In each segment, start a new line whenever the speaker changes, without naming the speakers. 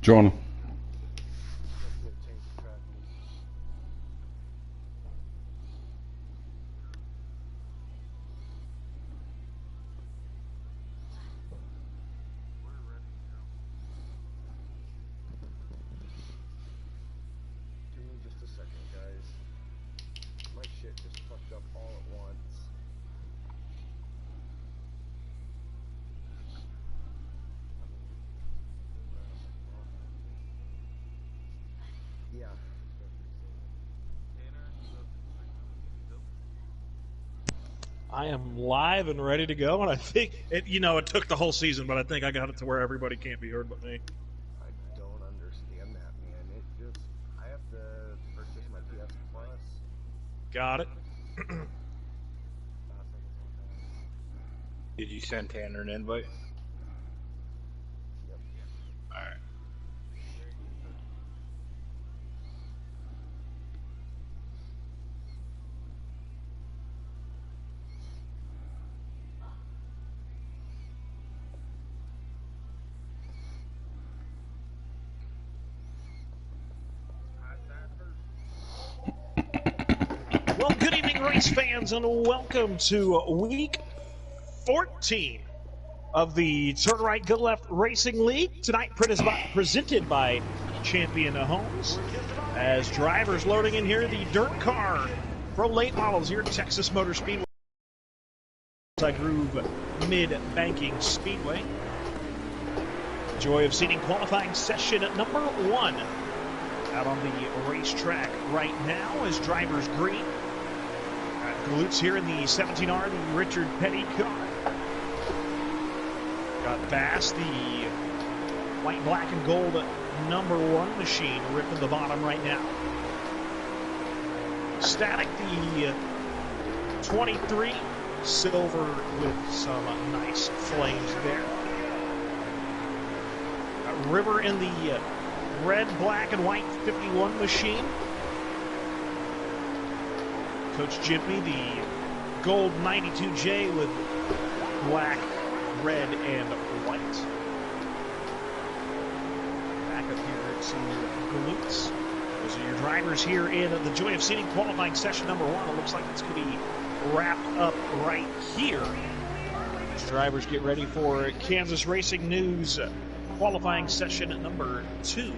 John.
I am live and ready to go, and I think it took the whole season, but I think I got it to where everybody can't be heard but me.
I don't understand that, man. I have to purchase my PS Plus.
Got it.
Did you send Tanner an invite?
Yep.
All right.
Well, good evening, race fans, and welcome to week 14 of the Turn Right, Go Left Racing League. Tonight, presented by Champion Homes. As drivers loading in here, the dirt car pro late models here at Texas Motor Speedway. Groove Mid-Banking Speedway. Joy of seating qualifying session number 1 out on the racetrack right now as drivers green. Glutes here in the 17R, the Richard Petty car. Got Bass, the white, black, and gold number 1 machine ripping the bottom right now. Static, the 23 silver with some nice flames there. Got River in the red, black, and white 51 machine. Coach Jimpy, the gold 92J with black, red, and white. Back up here to Glutes. Those are your drivers here in the Joy of Seating qualifying session number 1. It looks like it's going to be wrapped up right here. As drivers get ready for Kansas Racing News qualifying session number 2.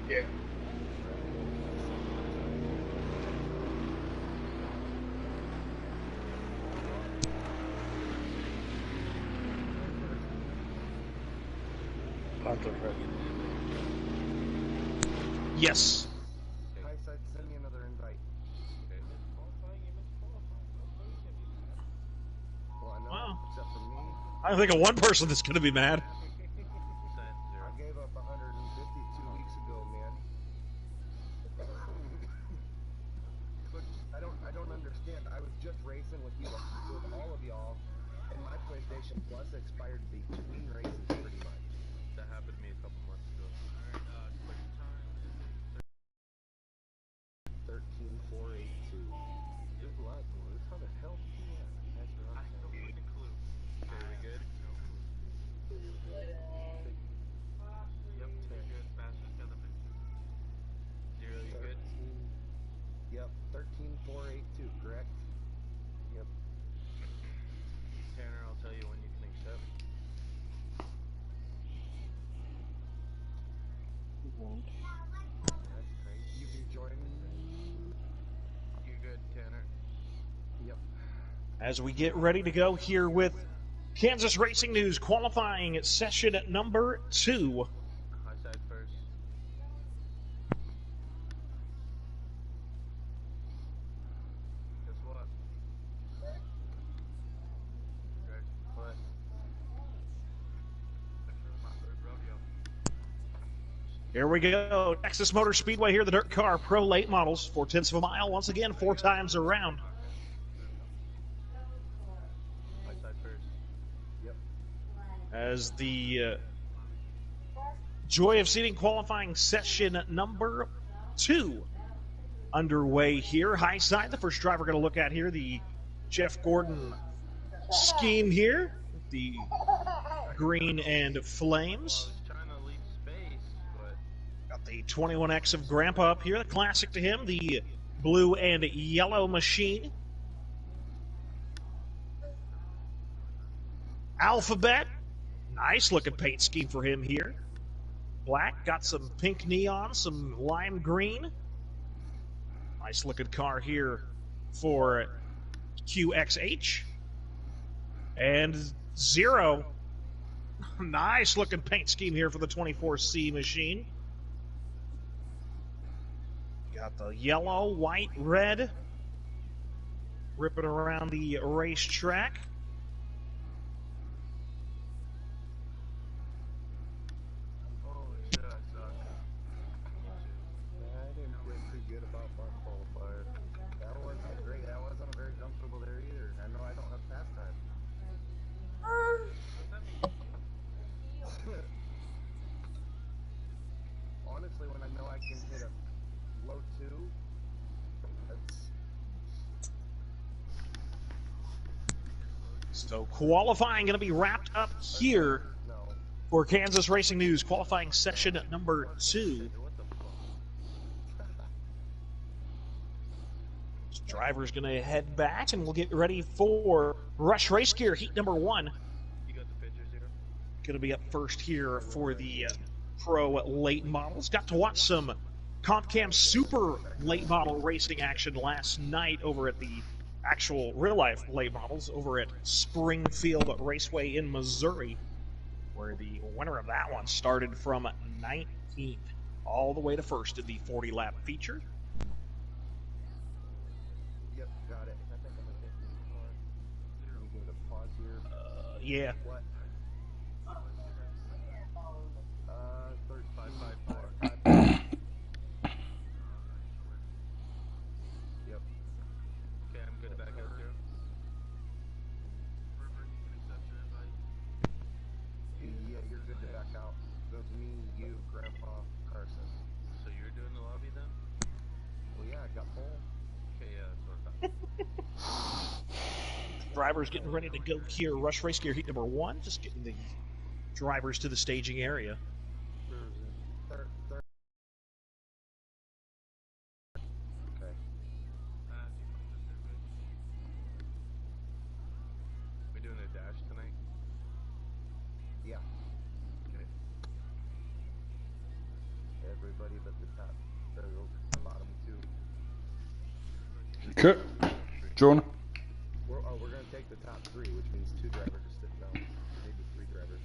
Yeah.
Yes.
Hi, send me another invite. Well, I know,
Wow.
except for me.
I think of one person that's going to be mad.
I gave up 150 2 weeks ago, man. But I don't understand. I was just racing with all of y'all, and my PlayStation Plus expired between races pretty much.
That happened to me a couple months ago. Alright, quick time is
13482. Good luck, Lewis. How the hell did you do that? That's
I don't need a clue. Okay, we good? Yep, you're good. Fastest the other picture. 0, you good?
Yep, 13482, correct? Yep.
Tanner, I'll tell you when you can accept.
That's crazy. You can join me.
You good, Tanner?
Yep.
As we get ready to go here with Kansas Racing News qualifying session number 2.
High side first. Guess what? Greg, what? This is my third rodeo.
Here we go. Texas Motor Speedway here, the dirt car pro late models. 4/10 of a mile, once again, 4 times around.
High side first.
Yep.
As the Joy of Seating qualifying session number 2 underway here. High side, the first driver going to look at here, the Jeff Gordon scheme here, the green and flames.
Well, trying to leave space, but
Got the 21X of Grandpa up here, the classic to him, the blue and yellow machine. Alphabet, nice looking paint scheme for him here. Black, got some pink neon, some lime green. Nice looking car here for QXH. And Zero, nice looking paint scheme here for the 24C machine. Got the yellow, white, red, ripping around the racetrack.
holy shit, I suck.
I didn't feel too good about my qualifier. That wasn't great. I wasn't very comfortable there either. I know I don't have fast time. Honestly, when I know I can hit a low 2, that's
So qualifying going to be wrapped up here
no.
for Kansas Racing News. Qualifying session number 2.
What the fuck?
This driver's going to head back and we'll get ready for Rush Race Gear Heat number 1.
You got the pictures here?
Going to be up first here for the pro late models. Got to watch some Comp Cam Super late model racing action last night over at the actual real life late models over at Springfield Raceway in Missouri, where the winner of that one started from 19th all the way to first in the 40 lap feature.
Yep, got it. I think I'm gonna hit the car. Can you give it a pause here?
Yeah.
What? 35, 5, 4, 5. Yep.
Okay, I'm good back up here.
Yeah, you're good to back out. Goes me, you, Grandpa, Carson.
So you're doing the lobby then?
Well, yeah, I got pole.
Okay, yeah, that's what I thought.
Drivers getting ready to go here. Rush Race Gear Heat number 1, just getting the drivers to the staging area.
Third. Okay.
We doing a dash tonight?
Yeah.
Okay.
Everybody but the top, the bottom 2.
Okay. John.
We're gonna take the top 3, which means 2 drivers are sitting down. Maybe 3 drivers.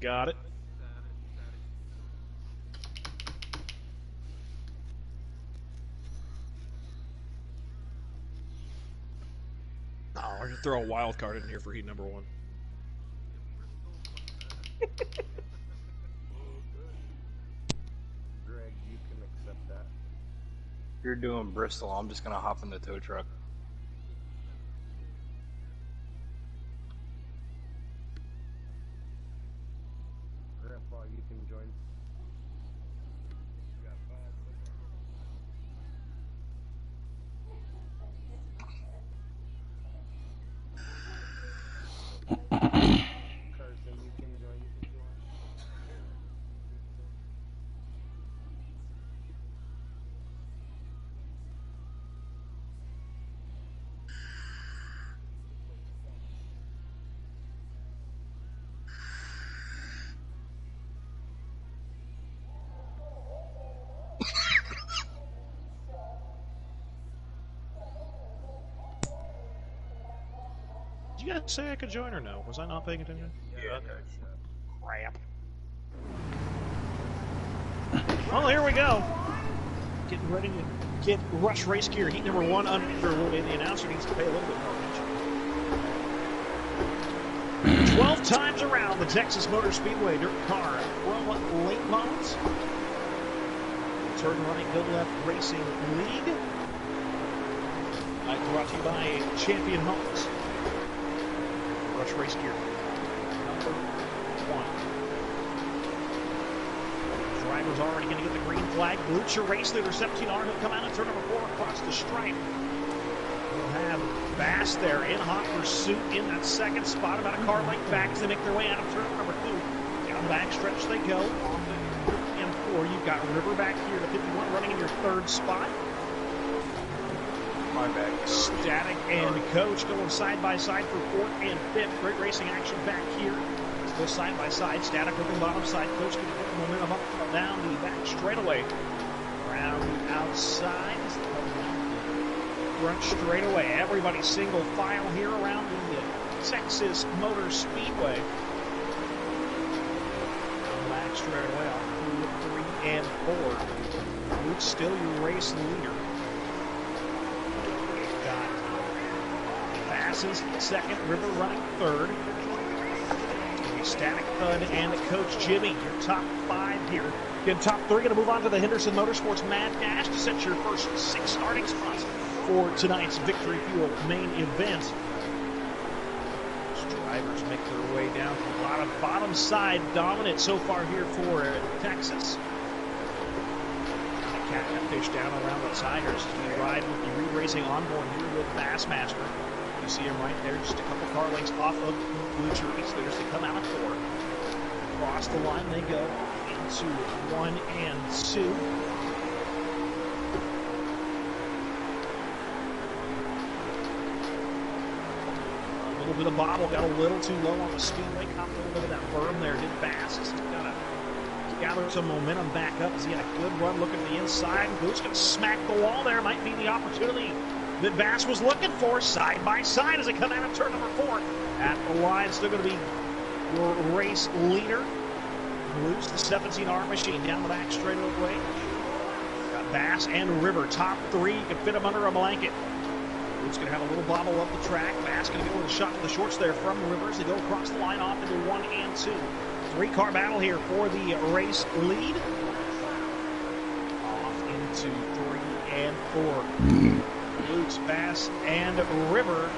Got it. Oh, we're going to throw a wild card in here for Heat number 1.
Greg, you can accept that.
You're doing Bristol. I'm just gonna hop in the tow truck.
Grandpa, you can join. Carson, you can join.
Did you guys say I could join or no? Was I not paying attention?
Yeah.
Okay. Crap. Well, here we go. Getting ready to get Rush Race Gear Heat number 1 underway. The announcer needs to pay a little bit more attention. 12 times around the Texas Motor Speedway dirt car pro late models. Turn right, go left racing league. Brought to you by Champion Homes. Rush Race Gear. Number 1. Driver's already going to get the green flag. Blucher race leader 17R. He'll come out and turn number 4 across the stripe. We'll have Bass there in hot pursuit in that second spot. About a car length back as they make their way out of turn number 2. Down the back stretch they go. On the M4, you've got River back here to 51 running in your third spot.
My bad.
Static and Coach going side by side for 4th and 5th. Great racing action back here. Still side by side. Static ripping bottom side. Coach can put the momentum up down the back straightaway. Around the outside. Front straightaway. Everybody single file here around the Texas Motor Speedway. Down the back straightaway off through 3 and 4. Luke's still your race leader. Passes second, River running third. Static Thud and Coach Jimmy, your top 5 here. Again, top 3 going to move on to the Henderson Motorsports Mad Dash to set your first 6 starting spots for tonight's Victory Fuel main event. Those drivers make their way down to the bottom side, dominant so far here for Texas. Catfish down around the Tigers. We ride with the Reed Racing onboard here with Bassmaster. You see him right there, just a couple car lengths off of Blucher race leaders to come out of 4. Across the line they go into 1 and 2. A little bit of bobble, got a little too low on the speedway, caught a little bit of that berm there, did Bass. He's got to gather some momentum back up as he had a good run looking to the inside. Blucher's going to smack the wall there, might be the opportunity that Bass was looking for, side by side as they come out of turn number 4. At the line, still going to be your race leader. Blues, the 17R machine, down the back straight away. Got Bass and River, top 3. You can fit them under a blanket. Blues going to have a little bobble up the track. Bass going to go with a shot to the shorts there from River as they go across the line off into 1 and 2. 3-car battle here for the race lead. Off into 3 and 4. Glutes, Bass, and River.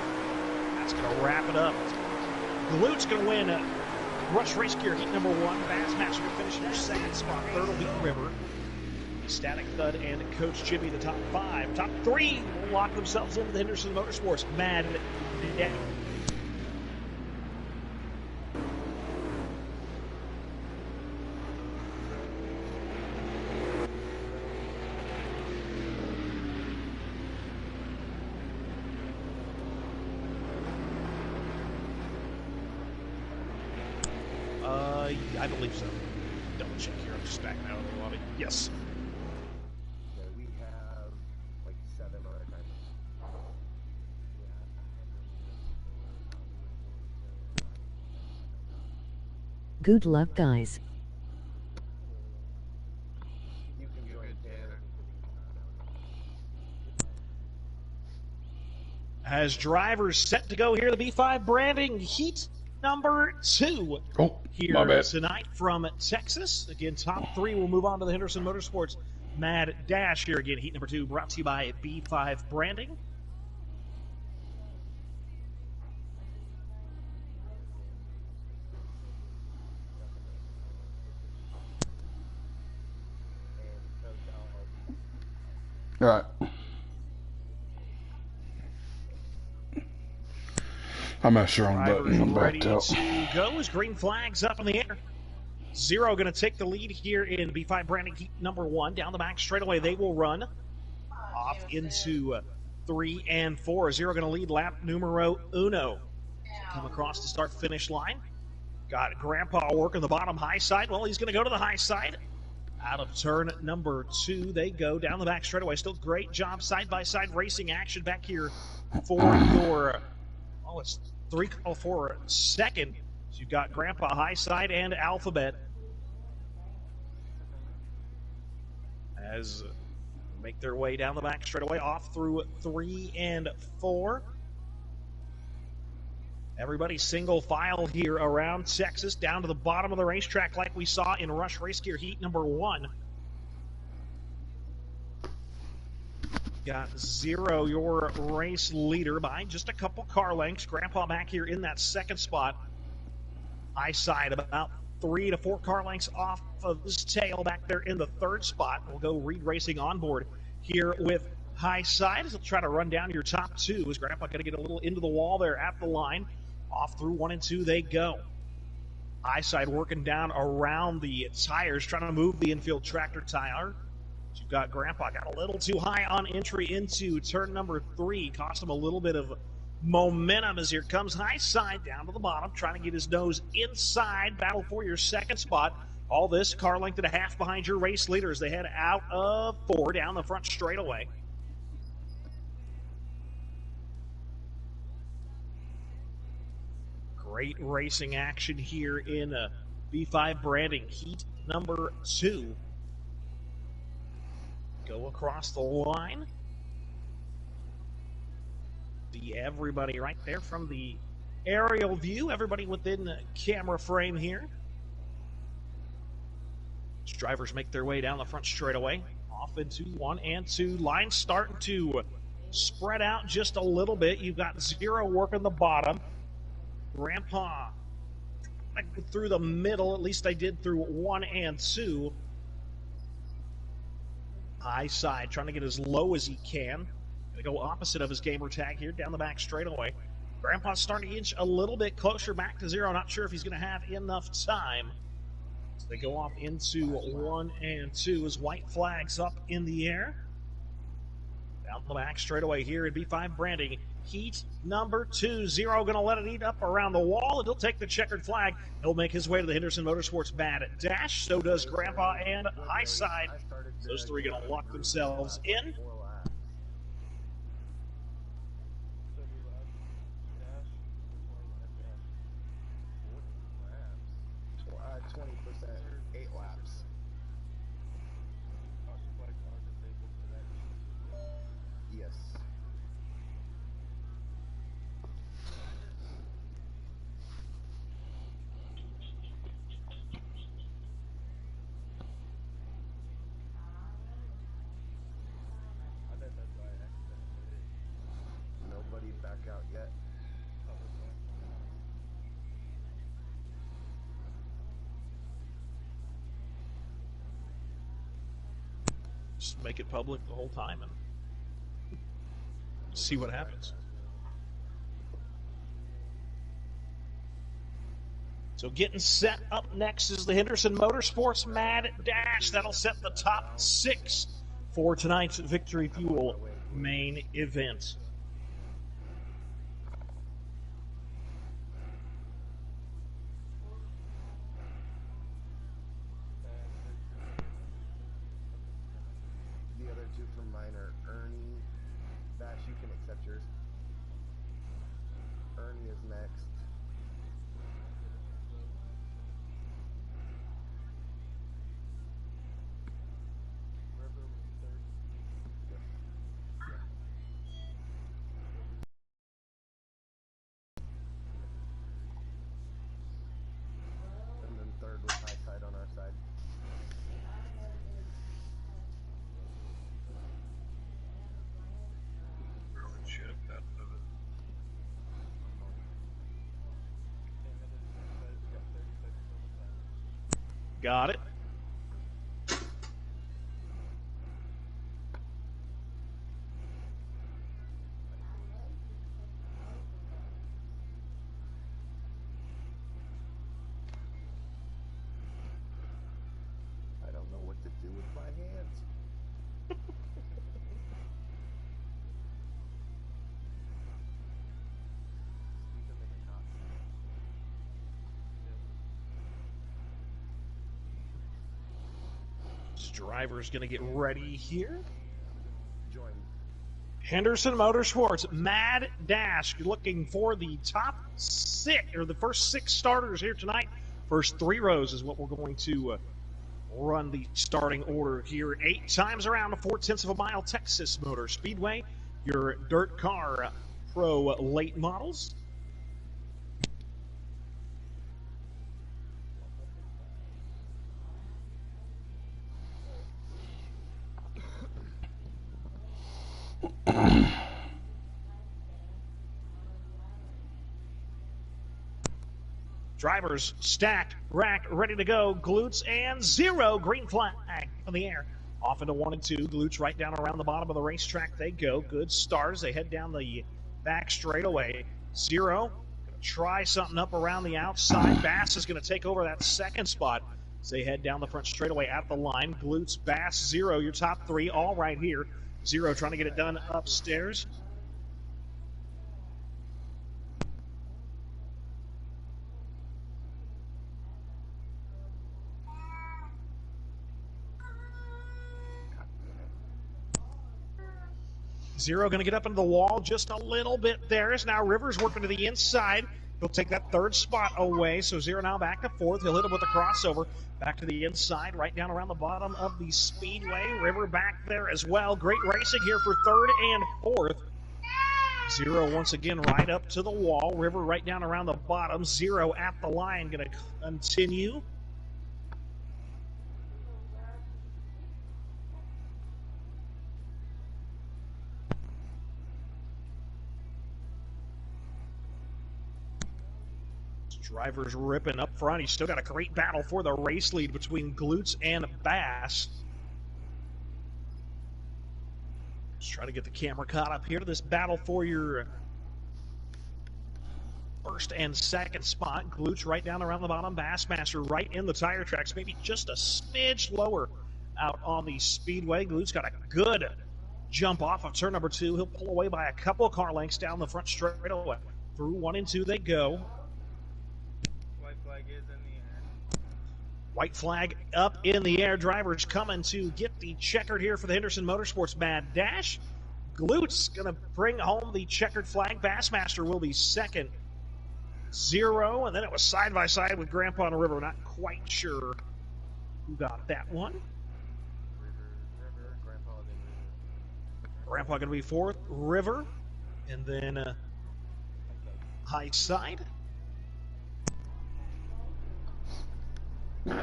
That's going to wrap it up. Glutes going to win Rush Race Gear heat number 1. Bassmaster to finish in your second spot. Third will be River. Static Thud and Coach Jimmy, the top 5. Top 3 will lock themselves into the Henderson Motorsports Mad Dash. I believe so. Double check here. I'm just backing out of the lobby. Yes.
Okay, we have like 7 other times.
Good luck, guys.
You can join Taylor.
As drivers set to go here, the B5 branding heat number 2 here tonight from Texas. Again, top 3 will move on to the Henderson Motorsports Mad Dash here again. Heat number 2 brought to you by B5 branding.
All right. I'm not sure on the button. I'm
Ready
backed out.
to go as green flags up in the air. 0 going to take the lead here in B5 branding heat number 1. Down the back straightaway they will run off into 3 and 4. 0 going to lead lap numero 1. Come across the start-finish line. Got Grandpa working the bottom high side. Well, he's going to go to the high side. Out of turn number 2, they go down the back straightaway. Still great job side-by-side racing action back here for your, it's 3-4 second. So you've got Grandpa high side and Alphabet as make their way down the back straightaway off through 3 and 4. Everybody single file here around Texas, down to the bottom of the racetrack like we saw in Rush Race Gear heat number 1. got Zero, your race leader, by just a couple car lengths. Grandpa back here in that second spot. Eyesight about 3 to 4 car lengths off of his tail back there in the third spot. We'll go Reed Racing on board here with High Side as he'll try to run down your top two. Is Grandpa going to get a little into the wall there at the line? Off through 1 and 2 they go. Eyesight working down around the tires, trying to move the infield tractor tire. You've got Grandpa got a little too high on entry into turn number 3. Cost him a little bit of momentum as here comes High Side down to the bottom, trying to get his nose inside. Battle for your second spot. All this car length and a half behind your race leader as they head out of 4 down the front straightaway. Great racing action here in B5 branding heat number 2. Go across the line. See everybody right there from the aerial view. Everybody within the camera frame here. As drivers make their way down the front straightaway. Off into 1 and 2. Line starting to spread out just a little bit. You've got Zero working the bottom. Grandpa through the middle. At least I did through 1 and 2. High Side trying to get as low as he can. Going to go opposite of his gamer tag here down the back straightaway. Grandpa's starting to inch a little bit closer back to Zero. Not sure if he's going to have enough time. So they go off into 1 and 2 as white flags up in the air. Down the back straightaway here at B5 branding. Heat number 2. Zero going to let it eat up around the wall, and he'll take the checkered flag. He'll make his way to the Henderson Motorsports Mad Dash. So does Grandpa and High Side. Those three going to lock themselves in.
20%, 8 laps. Yes. Nobody back out yet.
Just make it public the whole time and see what happens. So getting set up next is the Henderson Motorsports Mad Dash. That'll set the top 6 for tonight's Victory Fuel main event.
The other two from mine are Ernie. Bash, you can accept yours. Ernie is next. And then third was High Side on our side.
Got it.
I don't know what to do with my hands.
This driver's going to get ready here.
Join.
Henderson Motorsports Mad Dash looking for the top 6 or the first 6 starters here tonight. First 3 rows is what we're going to run the starting order here. 8 times around a 4/10 of a mile Texas Motor Speedway. Your dirt car pro late models. Drivers stacked, racked, ready to go. Glutes and 0. Green flag in the air. Off into 1 and 2. Glutes right down around the bottom of the racetrack they go. Good stars. They head down the back straightaway. 0. Gonna try something up around the outside. Bass is going to take over that second spot as they head down the front straightaway at the line. Glutes, Bass, 0. Your top 3 all right here. 0 trying to get it done upstairs. Zero going to get up into the wall just a little bit there. Is now Rivers working to the inside. He'll take that third spot away. So 0 now back to 4th. He'll hit him with a crossover. Back to the inside, right down around the bottom of the speedway. River back there as well. Great racing here for 3rd and 4th. 0 once again right up to the wall. River right down around the bottom. 0 at the line. Going to continue. Drivers ripping up front. He's still got a great battle for the race lead between Glutes and Bass. Just trying to get the camera caught up here to this battle for your first and second spot. Glutes right down around the bottom. Bassmaster right in the tire tracks, maybe just a smidge lower out on the speedway. Glutes got a good jump off of turn number 2. He'll pull away by a couple car lengths down the front straightaway. Through 1 and 2 they go.
Flag is in the air.
White flag up in the air. Drivers coming to get the checkered here for the Henderson Motorsports Mad Dash. Glutes going to bring home the checkered flag. Bassmaster will be second. 0, and then it was side by side with Grandpa and River. Not quite sure who got that one.
River, Grandpa, then River.
Grandpa going to be 4th. River, and then high side.
Bass,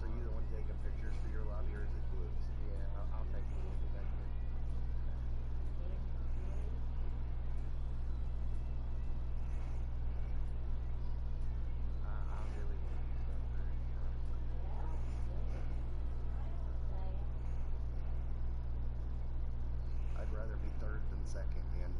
are you the one taking pictures for your lobby, or is it Glutes? Yeah, I'll take the one back here. I really want to use that for I'd rather be 3rd than 2nd, man.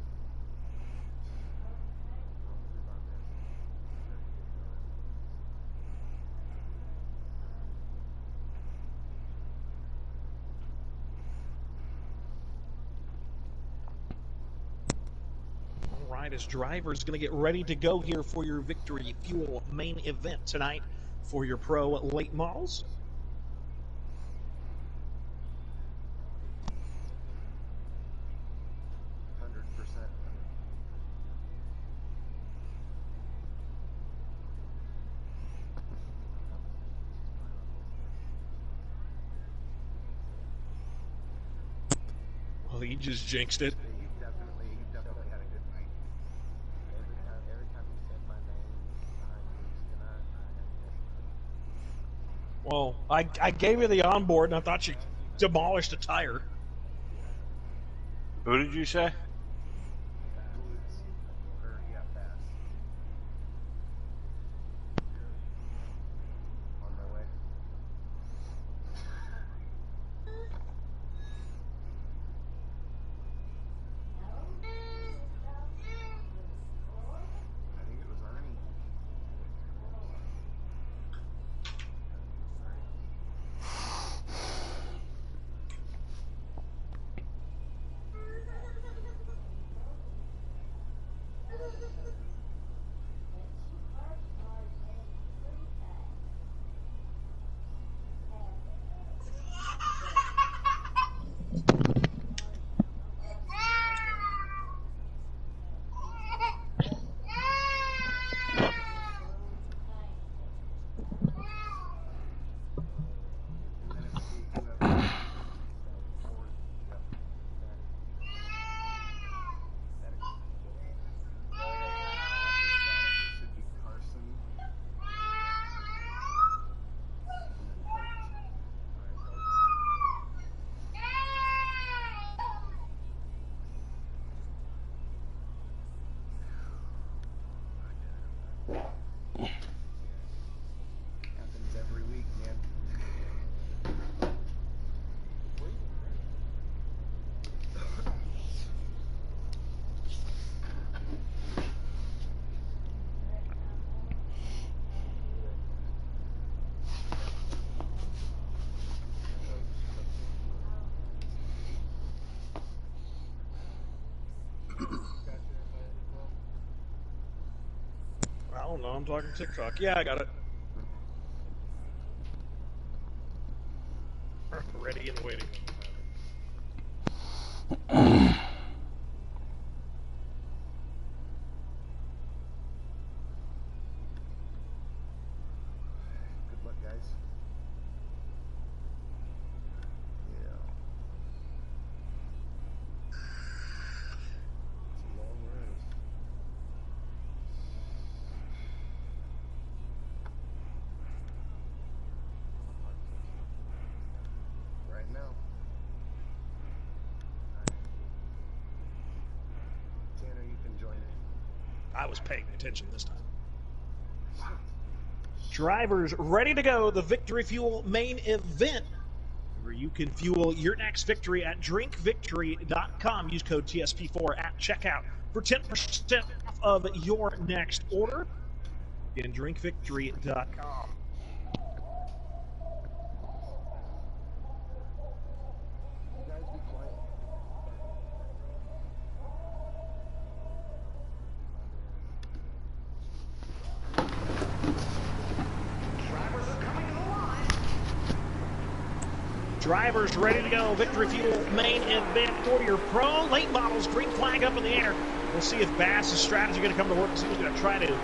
All right, as drivers going to get ready to go here for your Victory Fuel main event tonight for your pro late models. Well, he just jinxed it.
You definitely had a good night. Every time you said my name,
Well, I gave you the onboard, and I thought you demolished a tire.
Who did you say?
Glutes, or yeah, Bass. On my way. I think it was Arnie. Happens every week, man.
I don't know. I'm talking TikTok. Yeah, I got it. Ready and waiting.
Good luck, guys. Yeah. It's a long race. Right now. Tanner, you can join me.
I was paying attention this time. Drivers ready to go. The Victory Fuel main event, where you can fuel your next victory at drinkvictory.com. Use code TSP4 at checkout for 10% off of your next order. Again, drinkvictory.com.
You guys be quiet.
Drivers ready to go. Victory Fuel main event for your pro. Late models, green flag up in the air. We'll see if Bass's strategy going to come to work. He's going to try to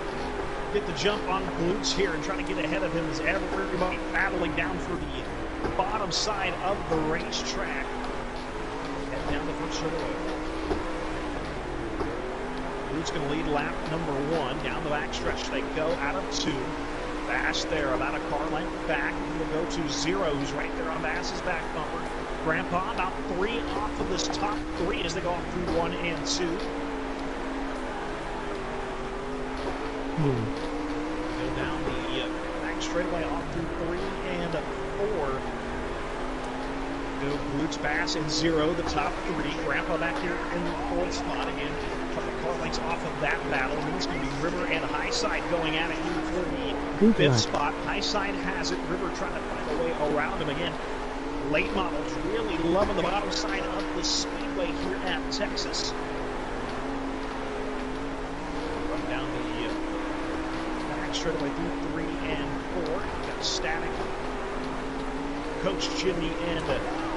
get the jump on glutes here and try to get ahead of him as everybody battling down for the bottom side of the racetrack. Head down the front straightaway. Glutes going to lead lap number 1. Down the back stretch they go out of 2. Bass there, about a car length back. We'll go to 0, who's right there on Bass's back bumper. Grandpa about 3 off of this top 3 as they go off through 1 and 2. Go down the back straightaway off through 3 and 4. Go Glutes, Bass, and 0, the top 3. Grandpa back here in the 4th spot again. A couple of car lengths off of that battle. And it's going to be River and Highside going at it here for the 5th spot. Highside has it. River trying to find a way around him again. Late models really loving the bottom side of the speedway here at Texas. Run down the back straightaway through 3 and 4. Got Static, Coach Jimmy, and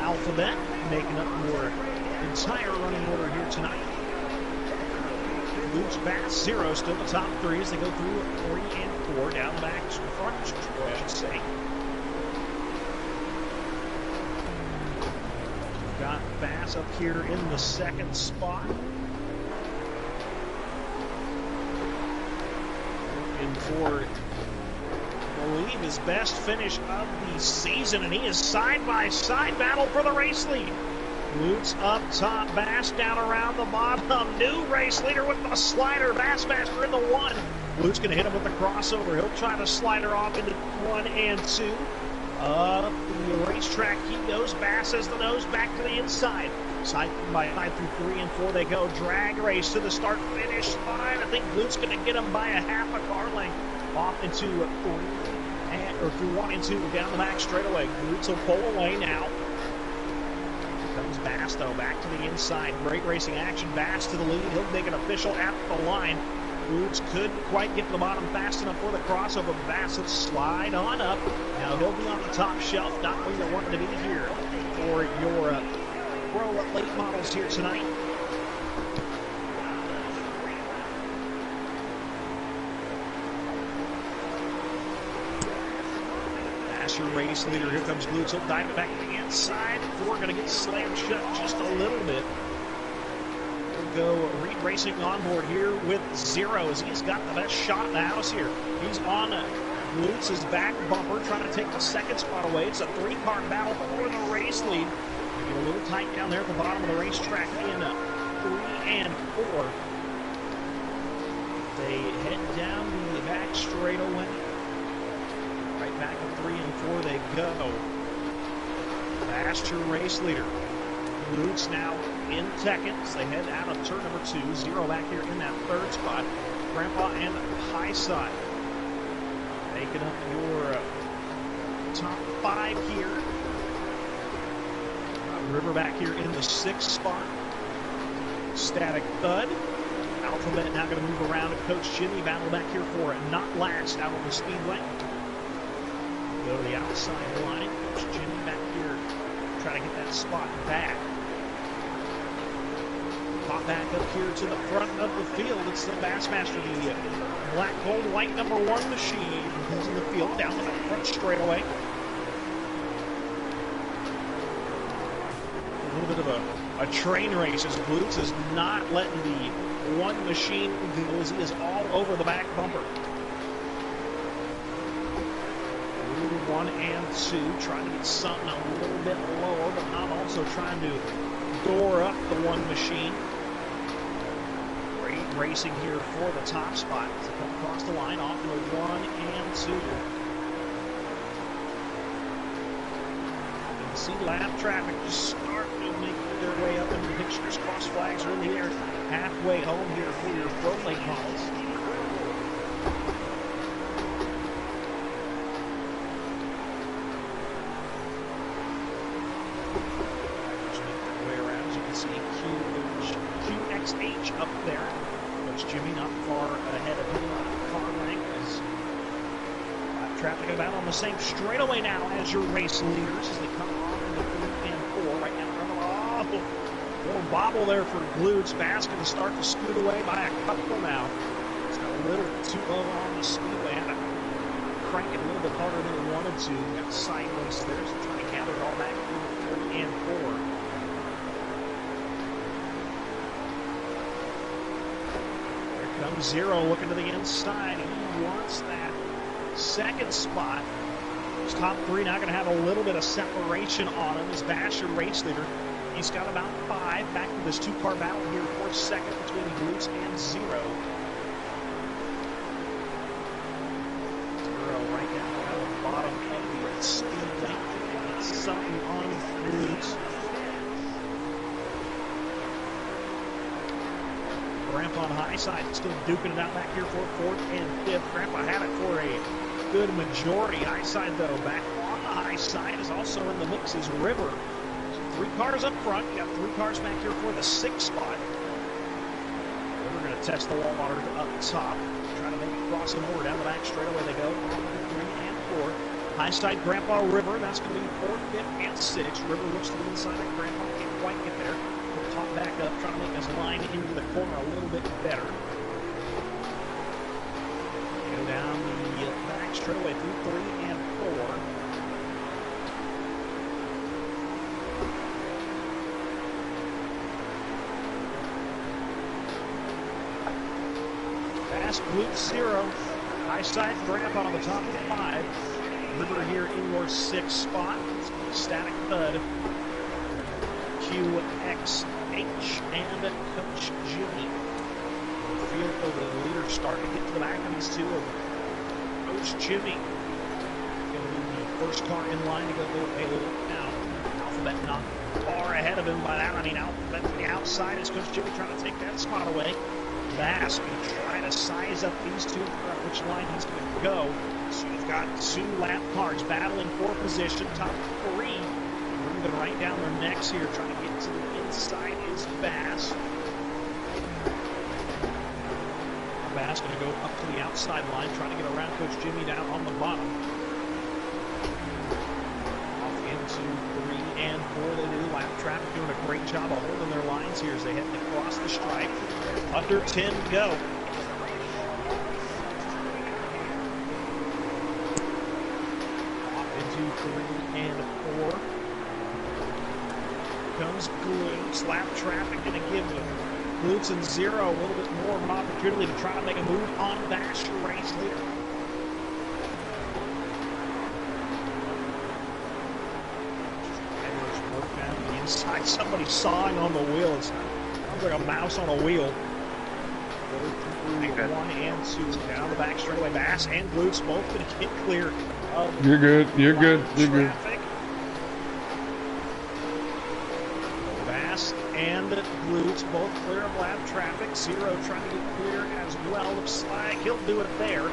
Alphabet making up your entire running order here tonight. Glutes, Bass, 0, still the top 3 as they go through 3 and 4 down the back front, I should say. Got Bass up here in the 2nd spot. Looking for, I believe, his best finish of the season, and he is side-by-side battle for the race lead. Glutes up top, Bass down around the bottom. New race leader with the slider. Bassmaster in the 1. Glutes going to hit him with the crossover. He'll try to slide her off into 1 and 2. Up the racetrack he goes. Bass has the nose back to the inside. Side by side through 3 and 4 they go. Drag race to the start-finish line. I think Glutes going to get him by a half a car length. Off into 3 and, or through 1 and 2 down the back straightaway. Glutes will pull away now. Comes Bass, though, back to the inside. Great racing action. Bass to the lead. He'll make it official at the line. Glutes couldn't quite get to the bottom fast enough for the crossover. Bass will slide on up. Now he'll be on the top shelf. Not where you're wanting to be here for your pro late models here tonight. Your race leader. Here comes Glutes. He'll dive it back to the inside. 4 going to get slammed shut just a little bit. We'll go Reed Racing on board here with 0 as he's got the best shot in the house here. He's on Glutes' back bumper trying to take the 2nd spot away. It's a 3-car battle for the race lead. Get a little tight down there at the bottom of the racetrack in 3 and 4. They head down the back straightaway go. Faster race leader. Lutz now in second. They head out of turn number 2. Zero back here in that third spot. Grandpa and High Side making up your top 5 here. River back here in the 6th spot. Static Thud. Alphabet now going to move around to Coach Jimmy. Battle back here for not last out on the speedway. Go to the outside line. Coach Jimmy back here trying to get that spot back. Pop back up here to the front of the field. It's the Bassmaster, the black, gold, white #1 machine. Who's in the field down the front straightaway. A little bit of a train race as Lutz is not letting the one machine go as he is all over the back bumper. 1 and 2, trying to get something a little bit lower, but not also trying to door up the one machine. Great racing here for the top spot to come across the line off to 1 and 2. You can see lap traffic just starting to make their way up into the pictures. Cross flags are in the air halfway home here for your float lane calls. QXH up there. Coach Jimmy not far ahead of him on car rank as traffic about on the same straightaway now as your race leaders as they come on into 3 and 4 right now. Oh, little bobble there for Lutz. Bass going to start to scoot away by a couple now. It's got a little too low on the speedway. Had to crank it a little bit harder than he wanted to. Got sideways there, so trying to gather it all back through 3 and 4. Comes Zero looking to the inside. He wants that second spot. His top 3 now going to have a little bit of separation on him. His Basher race leader. He's got about 5 back to this 2-car battle here for second between Lutz and Zero. Zero right down at the bottom of the speed lane. Something on Lutz. Grandpa on the high side, still duking it out back here for 4th and 5th. Grandpa had it for a good majority. High side, though, back on the high side is also in the mix is River. 3 cars up front. You got 3 cars back here for the 6th spot. River going to test the wall water up top. Trying to make it cross and over down the back straightaway they go. 3 and 4. High side, Grandpa, River. That's going to be 4th, 5th, and 6th. River looks to the inside of Grandpa. Can't quite get there. Top back up, trying to make his line into the corner a little bit better. Go down the back straightaway through 3 and 4. Fast Lutz 0. High side Grandpa on the top of the 5. River here in your 6th spot. Static Thud. QXH and Coach Jimmy. Field of the leaders starting to get to the back of these 2 of Coach Jimmy. Going to be the first car in line to go a little now. Alphabet not far ahead of him by that. I mean, Alphabet to the outside as Coach Jimmy trying to take that spot away. Bass going to try to size up these 2 which line he's going to go. So you've got 2 lap cars battling for position. Top 3. Moving right down their necks here, trying to get to the inside is Bass. Bass going to go up to the outside line, trying to get around Coach Jimmy down on the bottom. Off into 3 and 4 they do. Lap traffic doing a great job of holding their lines here as they head across the stripe. Under 10 to go. Off into 3 and 4. Comes Lutz. Lap traffic going to give Lutz and Zero a little bit more of an opportunity to try to make a move on Bash race leader. Work down the inside. Somebody sawing on the wheel. It sounds like a mouse on a wheel. through 1 and 2. Down the back straightaway. Bass and Glutes both going to get clear of
You're good. You're good. You're good.
traffic. Bass and Glutes both clear of lap traffic. Zero trying to get clear as well. Looks like he'll do it there.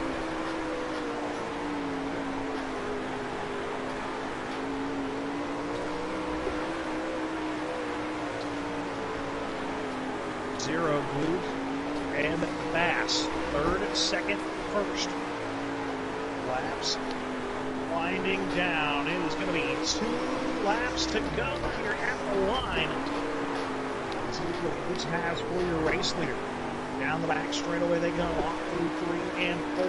Zero, Glute and Bass. Third, second, first. Laps winding down. It is going to be 2 laps to go here at the line. Let's see what Glutes has for your race leader. Down the back straightaway they go, off through 3 and 4.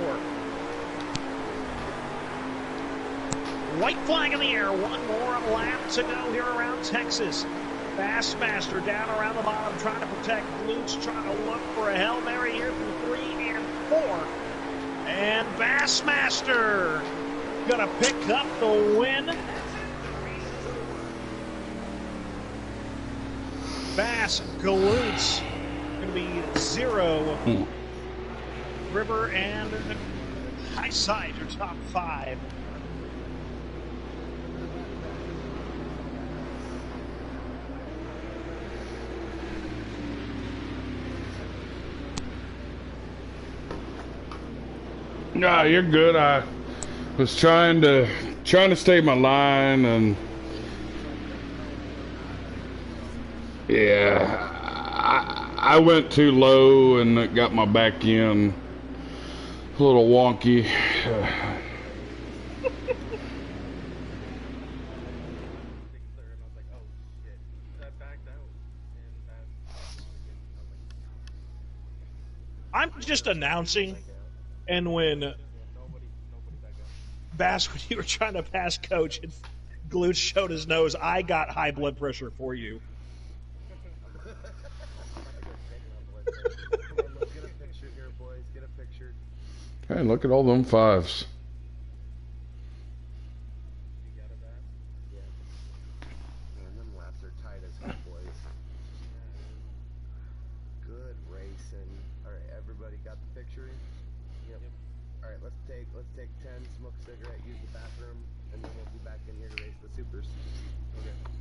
White flag in the air. One more lap to go here around Texas. Bassmaster down around the bottom, trying to protect Glutes, trying to look for a Hail Mary here through 3 and 4. And Bassmaster gonna pick up the win. Bass, Glutes, gonna be 0. River and High Side, your top 5.
Nah, you're good. I was trying to stay my line, and yeah, I went too low and it got my back end a little wonky.
I'm just announcing, and when Bass, when you were trying to pass Coach and Glutes showed his nose, I got high blood pressure for you.
Come on, let's get a picture here, boys. Get a picture.
Hey, look at all them 5s.
You got it, Bass? Yeah. Man, them laps are tight as heck, boys. Good racing. All right, everybody got the picture? Yep. All right, let's take 10, smoke a cigarette, use the bathroom, and then we'll be back in here to race the supers. Okay.